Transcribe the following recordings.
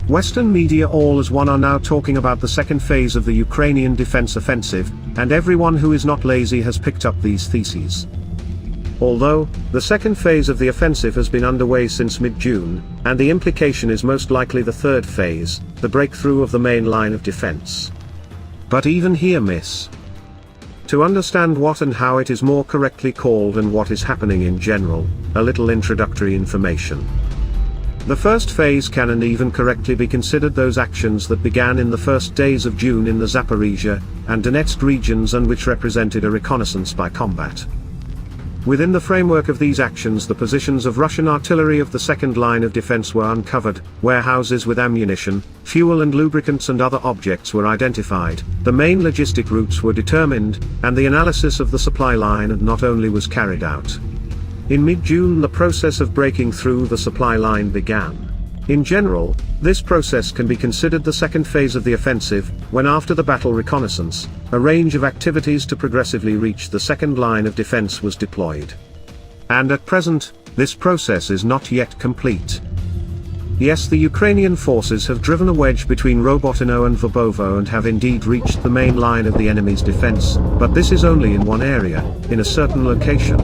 Western media all as one are now talking about the second phase of the Ukrainian defense offensive, and everyone who is not lazy has picked up these theses. Although, the second phase of the offensive has been underway since mid-June, and the implication is most likely the third phase, the breakthrough of the main line of defense. But even here miss. To understand what and how it is more correctly called and what is happening in general, a little introductory information. The first phase can and even correctly be considered those actions that began in the first days of June in the Zaporizhia and Donetsk regions and which represented a reconnaissance by combat. Within the framework of these actions, the positions of Russian artillery of the second line of defense were uncovered, warehouses with ammunition, fuel and lubricants and other objects were identified, the main logistic routes were determined, and the analysis of the supply line not only was carried out. In mid-June the process of breaking through the supply line began. In general, this process can be considered the second phase of the offensive, when after the battle reconnaissance, a range of activities to progressively reach the second line of defense was deployed. And at present, this process is not yet complete. Yes, the Ukrainian forces have driven a wedge between Robotino and Verbovo and have indeed reached the main line of the enemy's defense, but this is only in one area, in a certain location.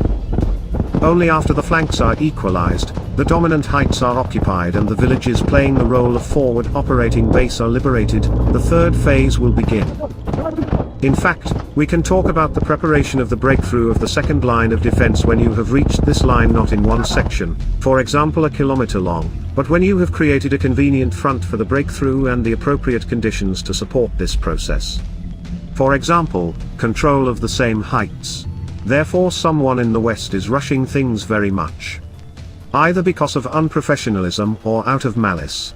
Only after the flanks are equalized, the dominant heights are occupied and the villages playing the role of forward operating base are liberated, the third phase will begin. In fact, we can talk about the preparation of the breakthrough of the second line of defense when you have reached this line not in one section, for example a kilometer long, but when you have created a convenient front for the breakthrough and the appropriate conditions to support this process. For example, control of the same heights. Therefore someone in the West is rushing things very much. Either because of unprofessionalism or out of malice.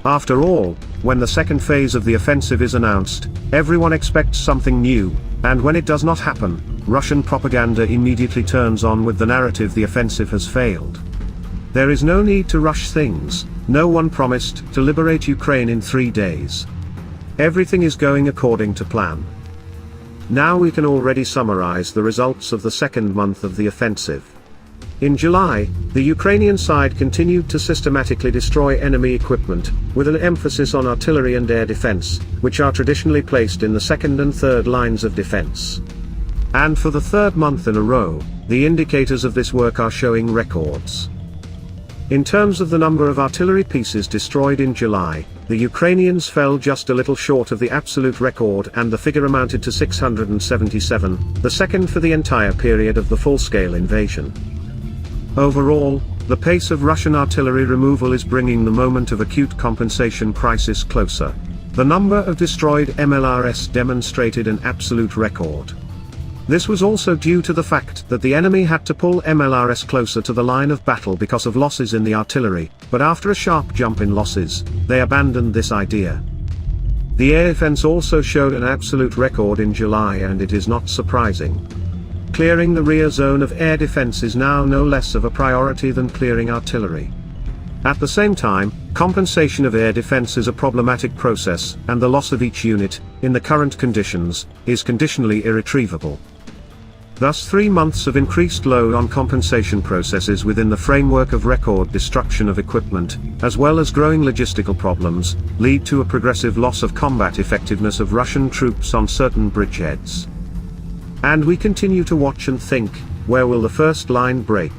After all, when the second phase of the offensive is announced, everyone expects something new, and when it does not happen, Russian propaganda immediately turns on with the narrative the offensive has failed. There is no need to rush things, no one promised to liberate Ukraine in 3 days. Everything is going according to plan. Now we can already summarize the results of the second month of the offensive. In July, the Ukrainian side continued to systematically destroy enemy equipment, with an emphasis on artillery and air defense, which are traditionally placed in the second and third lines of defense. And for the third month in a row, the indicators of this work are showing records. In terms of the number of artillery pieces destroyed in July, the Ukrainians fell just a little short of the absolute record and the figure amounted to 677, the second for the entire period of the full-scale invasion. Overall, the pace of Russian artillery removal is bringing the moment of acute compensation crisis closer. The number of destroyed MLRS demonstrated an absolute record. This was also due to the fact that the enemy had to pull MLRS closer to the line of battle because of losses in the artillery, but after a sharp jump in losses, they abandoned this idea. The air defense also showed an absolute record in July, and it is not surprising. Clearing the rear zone of air defense is now no less of a priority than clearing artillery. At the same time, compensation of air defense is a problematic process, and the loss of each unit, in the current conditions, is conditionally irretrievable. Thus 3 months of increased load on compensation processes within the framework of record destruction of equipment, as well as growing logistical problems, lead to a progressive loss of combat effectiveness of Russian troops on certain bridgeheads. And we continue to watch and think, where will the first line break?